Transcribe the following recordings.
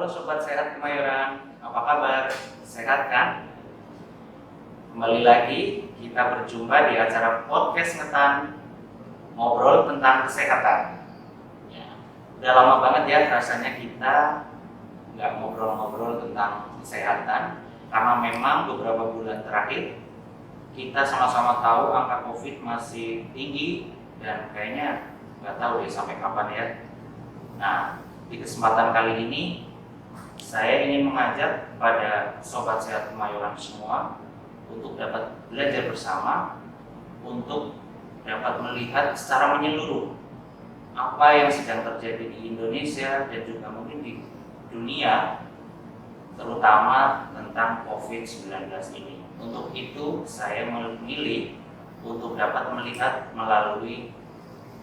Halo Sobat Sehat Kemayoran, apa kabar? Sehat kan? Kembali lagi kita berjumpa di acara podcast Ngetan, ngobrol tentang kesehatan. Ya, udah lama banget ya rasanya kita nggak ngobrol-ngobrol tentang kesehatan, karena memang beberapa bulan terakhir kita sama-sama tahu angka COVID masih tinggi dan kayaknya nggak tahu deh sampai kapan ya. Nah, di kesempatan kali ini saya ingin mengajak pada Sobat Sehat Kemayoran semua untuk dapat belajar bersama, untuk dapat melihat secara menyeluruh apa yang sedang terjadi di Indonesia dan juga mungkin di dunia, terutama tentang COVID-19 ini. Untuk itu saya memilih untuk dapat melihat melalui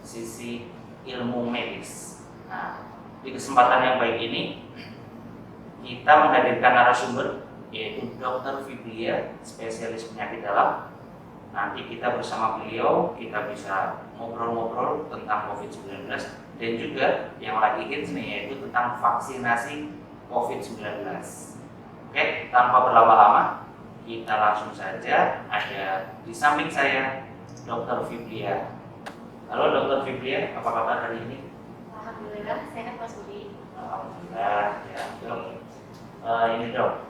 sisi ilmu medis. Nah, di kesempatan yang baik ini kita menghadirkan narasumber yaitu Dr. Fiblia, spesialis penyakit dalam. Nanti kita bersama beliau kita bisa ngobrol-ngobrol tentang COVID-19 dan juga yang lagi hits nih yaitu tentang vaksinasi COVID-19. Oke, tanpa berlama-lama kita langsung saja, ada di samping saya Dr. Fiblia. Halo Dr. Fiblia, apa kabar hari ini? Alhamdulillah, sehat Mas Budi. Alhamdulillah ya dok. Ini dok,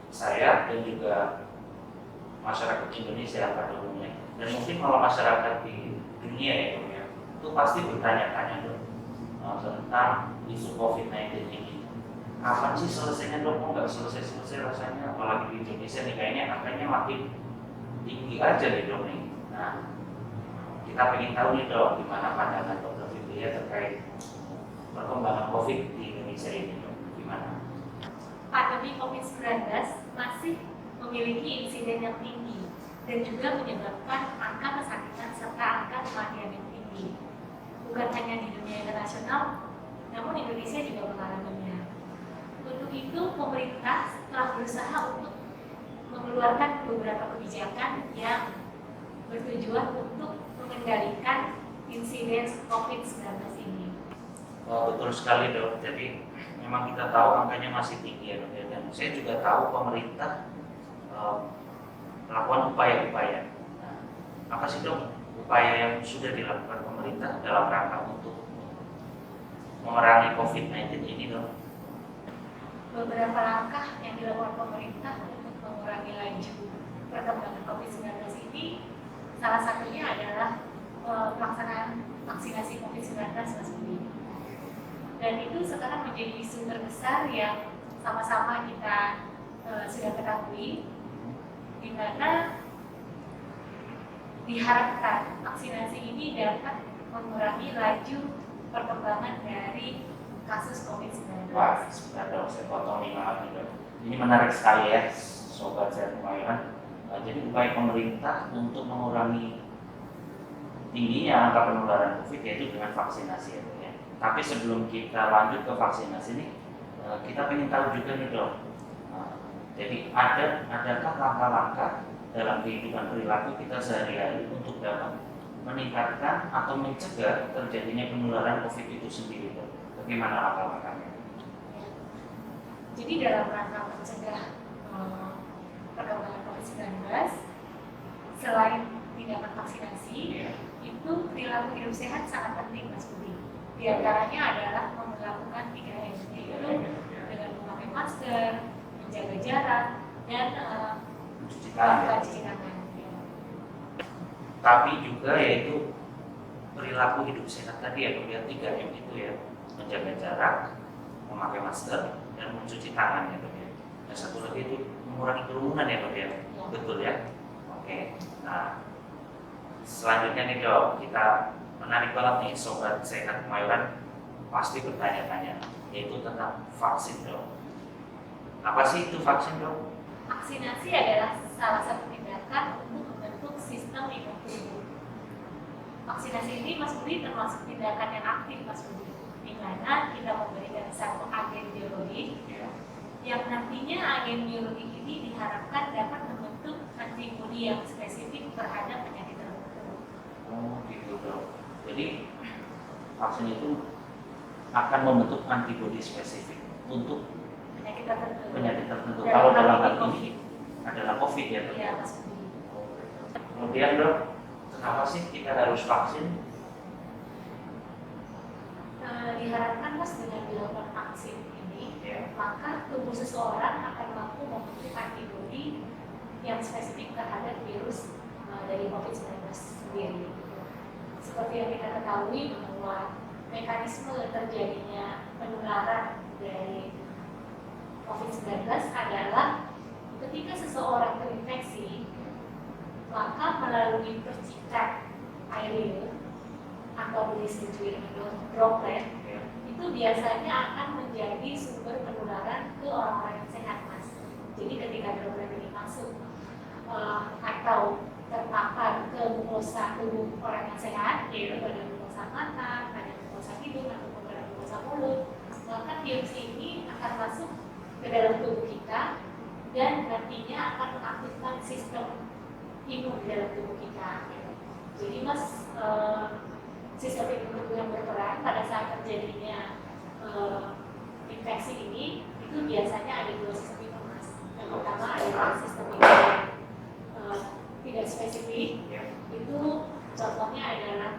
saya dan juga masyarakat Indonesia pada umumnya, dan mungkin kalau masyarakat di dunia ya dok ya, itu pasti bertanya-tanya dok tentang isu COVID-19 ini. Kapan sih selesainya dok? Kok nggak selesai-selesai rasanya, apalagi di Indonesia nih kayaknya angkanya makin tinggi aja nih dok nih. Nah, kita pengen tahu nih dok, gimana pandangan Dr. Fiblia terkait perkembangan COVID di Indonesia ini dok, gimana? Pandemi COVID-19 masih memiliki insiden yang tinggi dan juga menyebabkan angka kesakitan serta angka kematian yang tinggi. Bukan hanya di dunia internasional, namun Indonesia juga mengalaminya. Untuk itu, pemerintah telah berusaha untuk mengeluarkan beberapa kebijakan yang bertujuan untuk mengendalikan insiden COVID-19 ini. Betul sekali dok, jadi memang kita tahu angkanya masih tinggi ya dok ya, dan saya juga tahu pemerintah melakukan upaya-upaya. Nah, apa sih dok upaya yang sudah dilakukan pemerintah dalam rangka untuk memerangi COVID-19 ini dok? Beberapa langkah yang dilakukan pemerintah untuk mengurangi laju perkembangan COVID-19 ini, salah satunya adalah pelaksanaan vaksinasi COVID-19 Mas Budi. Dan itu sekarang menjadi isu terbesar yang sama-sama kita sudah ketahui, di mana diharapkan vaksinasi ini dapat mengurangi laju perkembangan dari kasus COVID-19. Wah, sebentar dok, saya potong nih, maaf nih dok. Ini menarik sekali ya, Sobat Sehat Kemayoran. Jadi upaya pemerintah untuk mengurangi tingginya angka penularan COVID yaitu dengan vaksinasi ya dok ya. Tapi sebelum kita lanjut ke vaksinasi ini, kita ingin tahu juga nih dok. Jadi adakah langkah-langkah dalam kehidupan perilaku kita sehari-hari untuk dapat meningkatkan atau mencegah terjadinya penularan COVID itu sendiri dok? Bagaimana langkah-langkahnya? Jadi dalam rangka mencegah perkembangan COVID-19, selain tindakan vaksinasi, itu perilaku hidup sehat sangat penting Mas Budi. Di antaranya adalah melakukan 3M, yaitu dengan memakai masker, menjaga jarak, dan Mencuci tangan. Tapi juga yaitu perilaku hidup sehat tadi ya, kemudian 3M itu ya, menjaga jarak, memakai masker, dan mencuci tangan ya dok ya. Dan satu lagi itu mengurangi kerumunan ya dok ya, betul ya. Oke, nah selanjutnya nih dok, kita menarik banget nih Sobat Sehat Kemayoran pasti bertanya-tanya, yaitu tentang vaksin dok. Apa sih itu vaksin dok? Vaksinasi adalah salah satu tindakan untuk membentuk sistem imun tubuh. Vaksinasi ini Mas Budi termasuk tindakan yang aktif Mas Budi, di mana kita memberikan satu agen biologis yang nantinya agen biologis ini diharapkan dapat membentuk antibodi yang spesifik terhadap penyakit tertentu. Oh gitu dok. Jadi vaksin itu akan membentuk antibodi spesifik untuk penyakit tertentu. Kalau dalam hal ini adalah COVID ya, dok? Iya, Mas. Kemudian dok, kenapa sih kita harus vaksin? Diharapkan Mas dengan dilakukan vaksin ini, maka tubuh seseorang akan mampu membentuk antibodi yang spesifik terhadap virus dari COVID-19 sendiri. Seperti yang kita ketahui bahwa mekanisme terjadinya penularan dari COVID-19 adalah ketika seseorang terinfeksi, maka melalui percikan air liur atau distribusi droplet itu biasanya akan menjadi sumber penularan ke orang-orang yang sehat, Mas. Jadi ketika droplet ini masuk atau terpapar ke mukosa tubuh orang yang sehat, yaitu pada mukosa mata, pada mukosa hidung atau pada mukosa mulut, maka virus ini akan masuk ke dalam tubuh kita dan nantinya akan mengaktifkan sistem imun di dalam tubuh kita. Jadi Mas, sistem imun tubuh yang berperan pada saat terjadinya infeksi ini itu biasanya ada dua sistem imun, Mas. Yang pertama adalah sistem imun yang tidak spesifik, itu contohnya adalah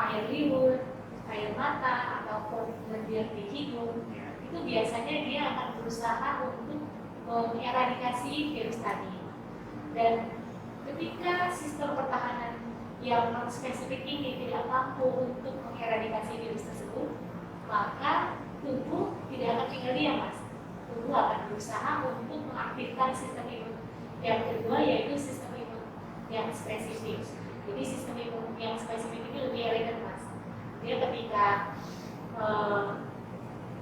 air liur, air mata ataupun lendir di hidung. Itu biasanya dia akan berusaha untuk mengeradikasi virus tadi. Dan ketika sistem pertahanan yang non spesifik ini tidak mampu untuk mengeradikasi virus tersebut, maka tubuh tidak akan tinggal diam, Mas. Tubuh akan berusaha untuk mengaktifkan sistem imun yang kedua, yaitu sistem imun yang spesifik. Jadi sistem imun yang spesifik ini lebih elegan, Mas. Dia ketika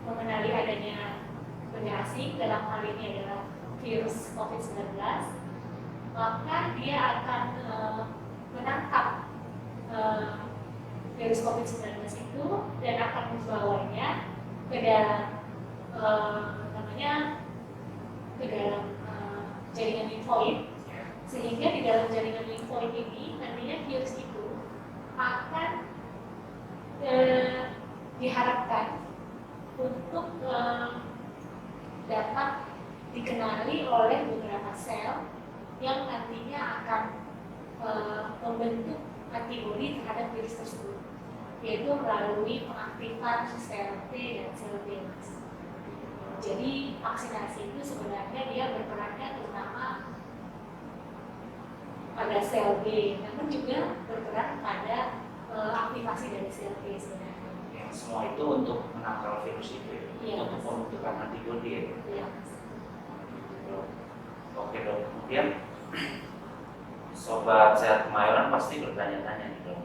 mengenali adanya benda asing, dalam hal ini adalah virus COVID-19, maka dia akan menangkap virus COVID-19 itu dan akan membawanya ke dalam ke dalam jaringan limfoid, sehingga di dalam jaringan limfoid ini nantinya virus itu akan diharapkan untuk dapat dikenali oleh beberapa sel yang nantinya akan membentuk antibodi terhadap virus tersebut, yaitu melalui pengaktifan sel T dan sel B. Jadi vaksinasi itu sebenarnya dia berperannya terutama pada sel B, namun juga berperan pada aktivasi dari sel T sebenarnya. Semua itu untuk menangkal virus itu, untuk pembentukan antibodi. Iya. Oke dok, kemudian sobat sehat Kemayoran pasti bertanya-tanya nih dok.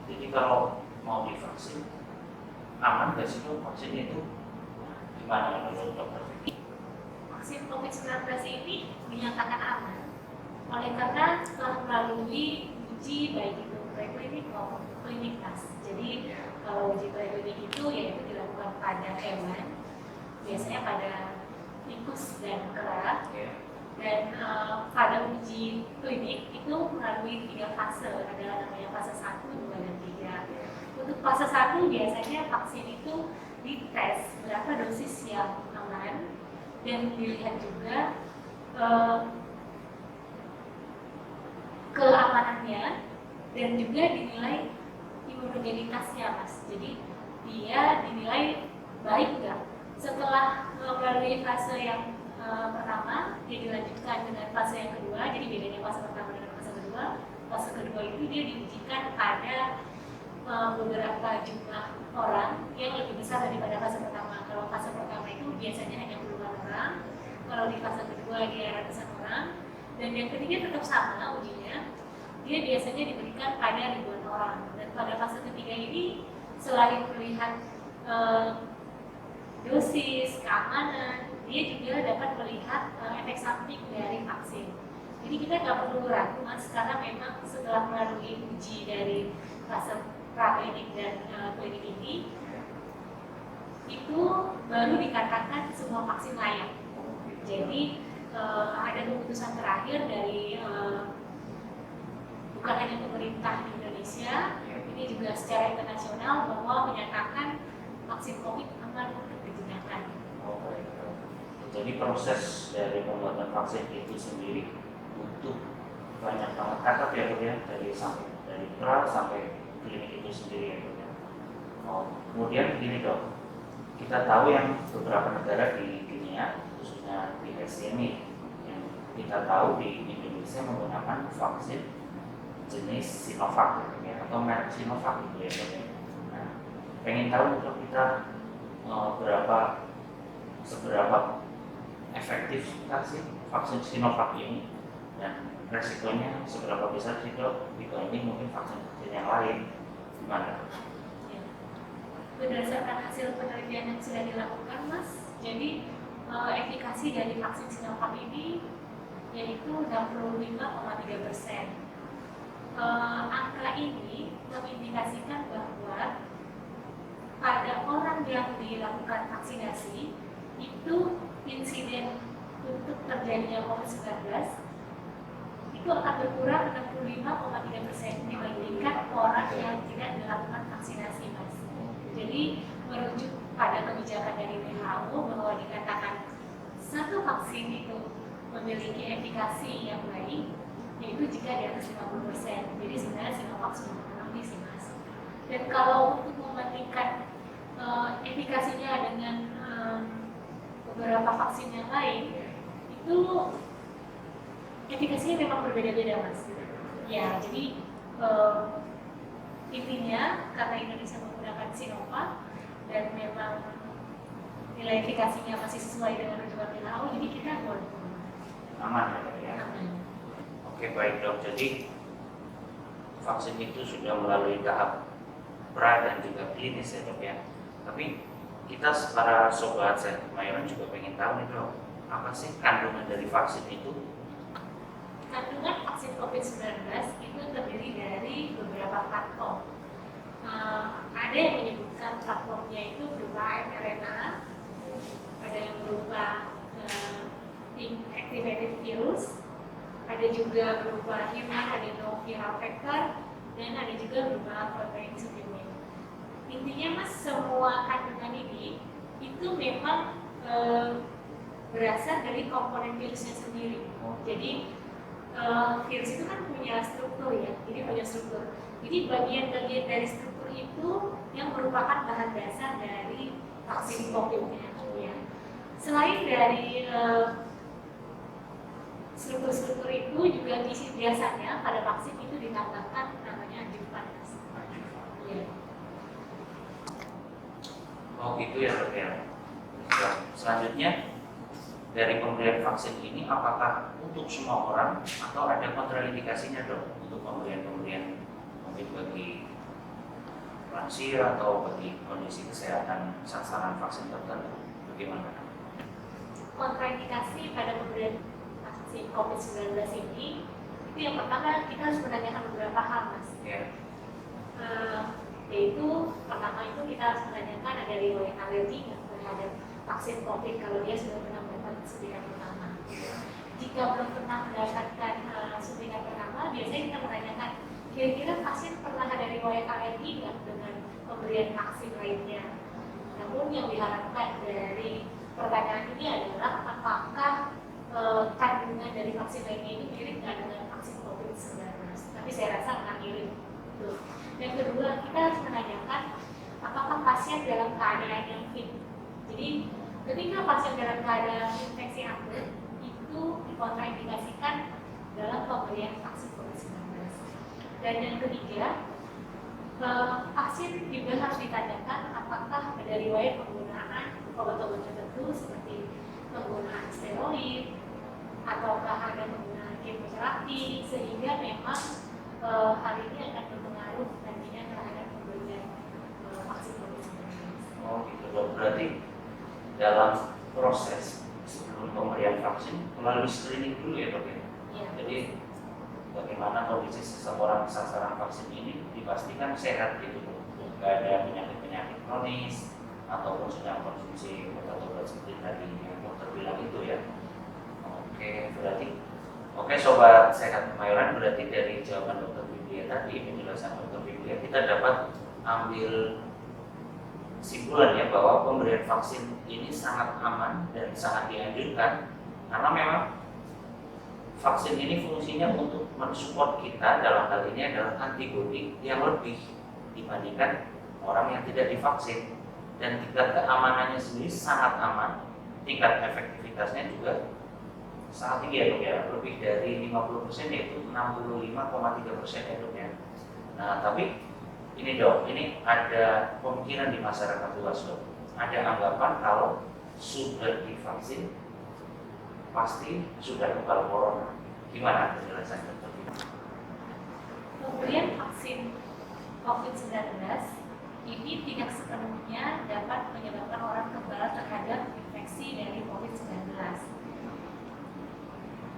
Jadi kalau mau divaksin, aman nggak sih dok vaksinnya itu? Gimana menurut dokter? Vaksin COVID-19 ini dinyatakan aman oleh karena telah melalui uji baik itu preklinik maupun klinikas. Jadi kalau uji preklinik itu yaitu dilakukan pada hewan, biasanya pada tikus dan kera. Dan pada uji klinik itu melalui 3 fase, adalah namanya fase 1, 2, dan 3. Untuk fase 1 biasanya vaksin itu dites berapa dosis yang aman dan dilihat juga keamanannya dan juga dinilai imunogenitasnya, Mas. Jadi dia dinilai baik nggak setelah melalui fase yang pertama, dia dilanjutkan dengan fase yang kedua. Jadi bedanya fase pertama dengan fase kedua itu dia diujikan pada beberapa jumlah orang yang lebih besar daripada fase pertama. Kalau fase pertama itu biasanya hanya puluhan orang, kalau di fase kedua dia ratusan orang, dan yang ketiga tetap sama ujinya, dia biasanya diberikan pada ribuan orang. Dan pada fase ketiga ini selain melihat dosis, keamanan, dia juga dapat melihat efek samping dari vaksin. Jadi kita nggak perlu ragu, Mas, karena memang setelah melalui uji dari fase praklinik dan klinik ini, itu baru dikatakan semua vaksin layak. Jadi ada keputusan terakhir dari bukan hanya pemerintah di Indonesia, ini juga secara internasional bahwa menyatakan Jadi proses dari pembuatan vaksin itu sendiri butuh banyak banget tahap ya dok ya, dari pra sampai klinik itu sendiri ya dok ya. Kemudian begini dok, kita tahu yang beberapa negara di dunia khususnya di Asia ini, yang kita tahu di Indonesia menggunakan vaksin jenis Sinovac ya, atau merek Sinovac gitu ya dok ya. Nah, pengen tahu dok kita seberapa efektif sih vaksin Sinovac ini dan resikonya seberapa besar sih dok dibanding mungkin vaksin yang lain, gimana? Ya. Berdasarkan hasil penelitian yang sudah dilakukan Mas, jadi efikasi dari vaksin Sinovac ini yaitu 65,3%. Angka ini mengindikasikan bahwa pada orang yang dilakukan vaksinasi itu insiden untuk terjadinya COVID-19 itu akan berkurang 65,3% dibandingkan orang yang tidak dilakukan vaksinasi, Mas. Jadi merujuk pada kebijakan dari WHO bahwa dikatakan satu vaksin itu memiliki efikasi yang baik, yaitu jika di atas 50%. Jadi sebenarnya Sinovac sudah memenuhi sih, Mas. Dan kalau untuk membandingkan efikasinya dengan beberapa vaksin yang lain, itu efikasinya memang berbeda-beda Mas. Ya, jadi intinya karena Indonesia menggunakan Sinovac dan memang nilai efikasinya masih sesuai dengan rujukan WHO, jadi kita boleh Aman ya dok ya. aman. Oke baik dok, jadi vaksin itu sudah melalui tahap pra dan juga klinis ya dok ya. Tapi kita para sobat sehat kemayoran juga pengen tahu nih dok, apa sih kandungan dari vaksin itu? Kandungan vaksin COVID-19 itu terdiri dari beberapa platform. Ada yang menyebutkan platformnya itu berupa mRNA, ada yang berupa inactivated virus, ada juga berupa human adenoviral vector, dan ada juga berupa protein supplement. Intinya Mas, semua kandungan ini itu memang berasal dari komponen virusnya sendiri. Jadi virus itu kan punya struktur ya, Jadi bagian-bagian dari struktur itu yang merupakan bahan dasar dari vaksin COVID-nya. Ya. Selain dari struktur-struktur itu juga biasanya pada vaksin itu ditambahkan namanya adjuvan. Ya. Oh gitu ya dok ya. Selanjutnya dari pemberian vaksin ini apakah untuk semua orang atau ada kontraindikasinya dok untuk pemberian mungkin bagi lansia atau bagi kondisi kesehatan sasaran vaksin tertentu, bagaimana? Kontraindikasi pada pemberian vaksin COVID-19 ini itu yang pertama kita harus menanyakan beberapa hal Mas. Ya. Yaitu pertama itu kita harus menanyakan ada riwayat alergi nggak terhadap vaksin COVID kalau dia sudah pernah mendapat suntikan pertama. Jika belum pernah mendapatkan suntikan pertama, biasanya kita menanyakan kira-kira pasien pernah ada riwayat alergi nggak dengan pemberian vaksin lainnya. Namun yang diharapkan dari pertanyaan ini adalah apakah kandungan dari vaksin lainnya ini mirip nggak dengan vaksin COVID-19. Tapi saya rasa nggak mirip. Yang kedua, kita harus menanyakan apakah pasien dalam keadaan yang fit. Jadi ketika pasien dalam keadaan infeksi akut itu dikontraindikasikan dalam pemberian vaksin COVID-19. Dan yang ketiga, pasien juga harus ditanyakan apakah ada riwayat penggunaan obat-obat tertentu seperti penggunaan steroid ataukah ada penggunaan kemoterapi sehingga memang hal ini akan berpengaruh nantinya terhadap pemberian vaksin COVID-19. Oh gitu dok, berarti dalam proses sebelum pemberian vaksin melalui screening dulu ya dok ya? Ya. Jadi bagaimana kondisi seseorang sasaran vaksin ini dipastikan sehat gitu dok, nggak ada penyakit-penyakit kronis ataupun sedang konsumsi obat-obat seperti tadi yang dokter bilang itu ya. Oke sobat sehat kemayoran, berarti dari jawaban dokter Biblia tadi, penjelasan dokter Biblia, kita dapat ambil kesimpulannya bahwa pemberian vaksin ini sangat aman dan sangat dianjurkan karena memang vaksin ini fungsinya untuk mensupport kita, dalam hal ini adalah antibodi yang lebih dibandingkan orang yang tidak divaksin, dan tingkat keamanannya sendiri sangat aman, tingkat efektivitasnya juga sangat tinggi ya dok ya, lebih dari 50%, yaitu 65,3% ya dok ya. Nah tapi ini dok, ini ada pemikiran di masyarakat luas dok, ada anggapan kalau sudah divaksin pasti sudah kebal corona. Gimana penjelasan dokter? Pemberian vaksin COVID-19 ini tidak sepenuhnya dapat menyebabkan orang kebal terhadap infeksi dari COVID-19.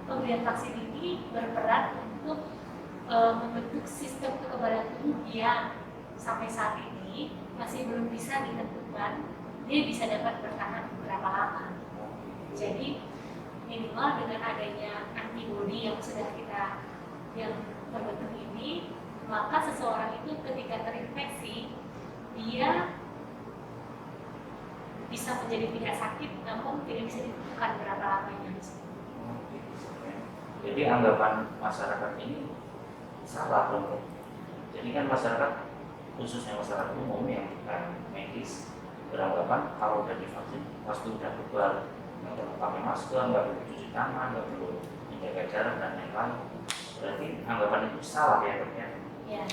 Pemberian vaksin ini berperan untuk membentuk sistem kekebalan tubuh yang sampai saat ini masih belum bisa ditentukan dia bisa dapat bertahan berapa lama. Jadi minimal dengan adanya antibodi yang sudah kita yang terbentuk ini, maka seseorang itu ketika terinfeksi dia bisa menjadi tidak sakit, namun tidak bisa ditentukan berapa lamanya. Jadi anggapan masyarakat ini salah dong. Jadi kan masyarakat, khususnya masyarakat umum yang bukan medis, beranggapan kalau udah divaksin pasti udah kebal, nggak perlu pakai masker, nggak perlu cuci tangan, nggak perlu menjaga jarak dan lain-lain. Berarti anggapan itu salah ya dok ya? Ya,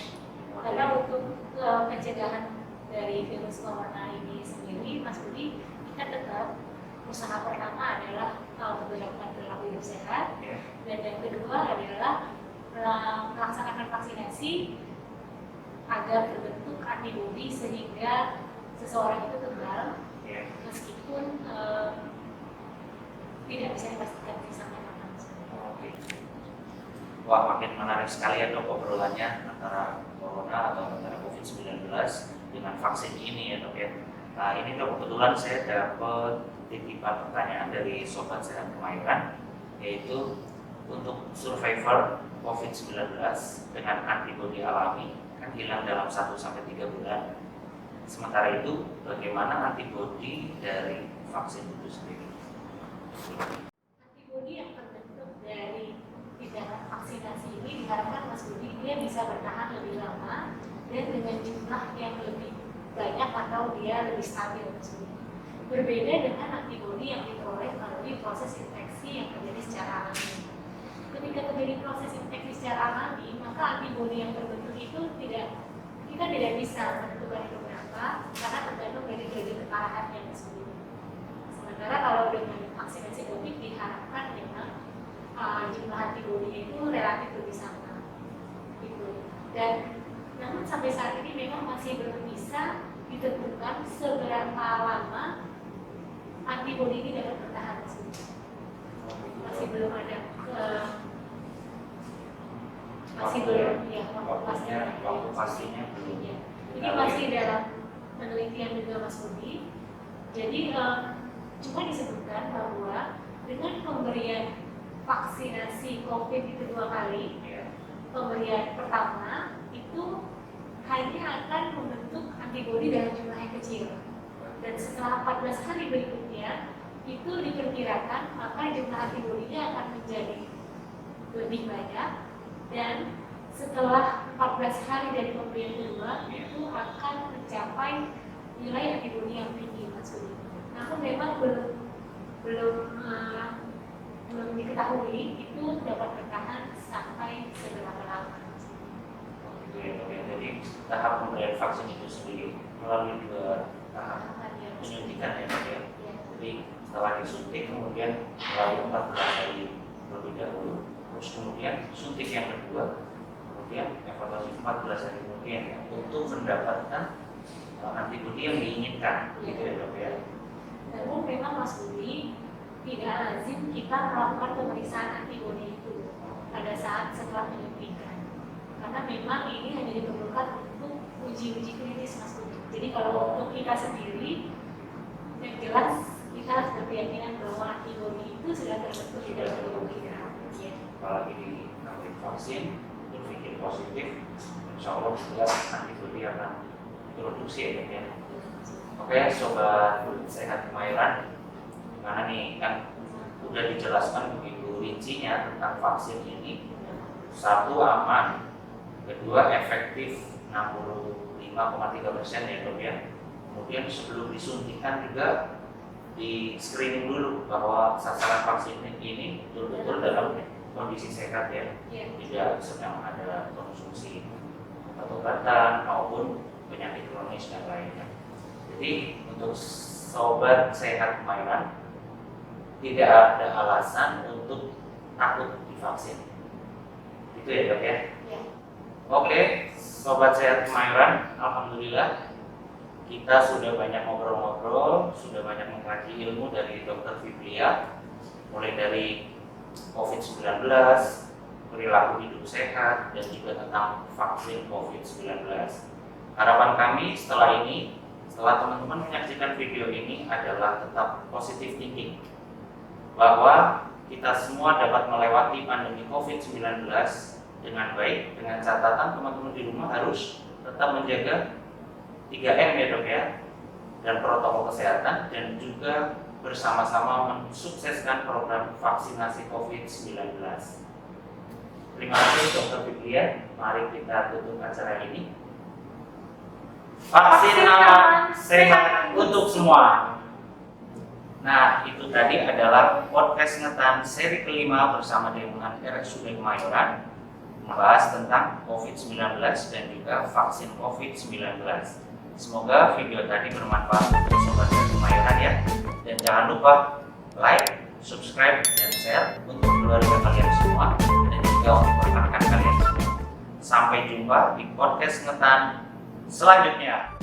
karena untuk pencegahan dari virus corona ini sendiri, Mas Budi, kita tetap usaha pertama adalah melakukan perilaku hidup sehat, dan yang kedua adalah melaksanakan vaksinasi agar terbentuk antibodi sehingga seseorang itu kebal meskipun tidak bisa dipastikan sampai kapan. Oke. Wah, makin menarik sekali ya dok obrolannya antara corona atau antara COVID-19 dengan vaksin ini ya dok ya. Nah ini dok, kebetulan saya dapat titipan pertanyaan dari Sobat Sehat Kemayoran, yaitu untuk survivor COVID-19 dengan antibodi alami kan hilang dalam 1-3 bulan. Sementara itu, bagaimana antibodi dari vaksin itu sendiri? Antibodi yang terbentuk dari tindakan vaksinasi ini diharapkan Mas Budi dia bisa bertahan lebih lama dan dengan jumlah yang lebih banyak atau dia lebih stabil, Mas Budi. Berbeda dengan antibodi yang diperoleh melalui proses infeksi yang terjadi secara alami. Ketika terjadi proses infeksi secara alami, maka antibodi yang terbentuk itu kita tidak bisa menentukan itu berapa karena tergantung dari grade keparahannya, Mas Budi. Sementara kalau dengan vaksinasi COVID diharapkan memang jumlah antibodinya itu relatif lebih sama, gitu. Dan namun sampai saat ini memang masih belum bisa ditentukan seberapa lama antibodi ini dapat bertahan. Masih belum ada waktu pastinya belum. Ya. Ini masih dalam penelitian juga Mas Budi. Jadi cuma disebutkan bahwa dengan pemberian vaksinasi COVID itu 2 kali, pemberian pertama itu hanya akan membentuk antibodi dalam jumlah yang kecil, dan setelah 14 hari berikutnya itu diperkirakan maka jumlah antibodinya akan menjadi lebih banyak, dan setelah 14 hari dari pemberian kedua itu akan mencapai nilai antibodi yang tinggi, Mas Budi. Namun memang belum diketahui itu dapat bertahan sampai seberapa lama. Jadi tahap pemberian vaksin itu sendiri melalui 2 tahap penyuntikan ya dok ya. Jadi setelah disuntik kemudian melalui 14 hari terlebih dahulu, terus kemudian suntik yang kedua, kemudian evaluasi 14 hari kemudian ya, untuk mendapatkan antibodi yang diinginkan, gitu ya dok ya. Namun memang Mas Budi tidak lazim kita melakukan pemeriksaan antibodi itu pada saat setelah penyuntikan, karena memang ini hanya diperlukan untuk uji-uji klinis, Mas Budi. Jadi kalau untuk kita sendiri, yang jelas kita harus berkeyakinan bahwa antibodi itu sudah terbentuk di dalam tubuh kita. Ya. Apalagi dikasih vaksin, berpikir positif, insya Allah jelas antibodi akan produksi ya Dok ya. Oke, sobat sehat Kemayoran, gimana nih, kan udah dijelaskan begitu rincinya tentang vaksin ini. Satu, aman, kedua efektif 65,3% ya Dok ya. Kemudian sebelum disuntikan juga di screening dulu bahwa sasaran vaksin ini betul-betul dalam kondisi sehat ya, tidak sedang ada konsumsi obat-obatan maupun penyakit kronis dan lainnya. Jadi untuk sobat sehat Kemayoran, tidak ada alasan untuk takut divaksin. Itu ya Dok ya? Ya. Oke, sobat sehat Kemayoran, alhamdulillah kita sudah banyak ngobrol-ngobrol, sudah banyak mengkaji ilmu dari Dr. Fiblia, mulai dari COVID-19, perilaku hidup sehat, dan juga tentang vaksin COVID-19. Harapan kami setelah teman-teman menyaksikan video ini adalah tetap positive thinking, bahwa kita semua dapat melewati pandemi COVID-19 dengan baik, dengan catatan teman-teman di rumah harus tetap menjaga 3M ya Dok ya, dan protokol kesehatan, dan juga bersama-sama mensukseskan program vaksinasi COVID-19. Terima kasih Dr. Fiblia, mari kita tutup acara ini. Vaksin aman, sehat untuk semua. Nah, itu tadi adalah podcast Ngetan seri kelima bersama dengan RSUD Kemayoran, membahas tentang COVID-19 dan juga vaksin COVID-19. Semoga video tadi bermanfaat untuk sobat Kemayoran ya. Dan jangan lupa like, subscribe, dan share untuk keluarga kalian semua dan juga untuk rekan-rekan kalian semua. Sampai jumpa di podcast Ngetan selanjutnya.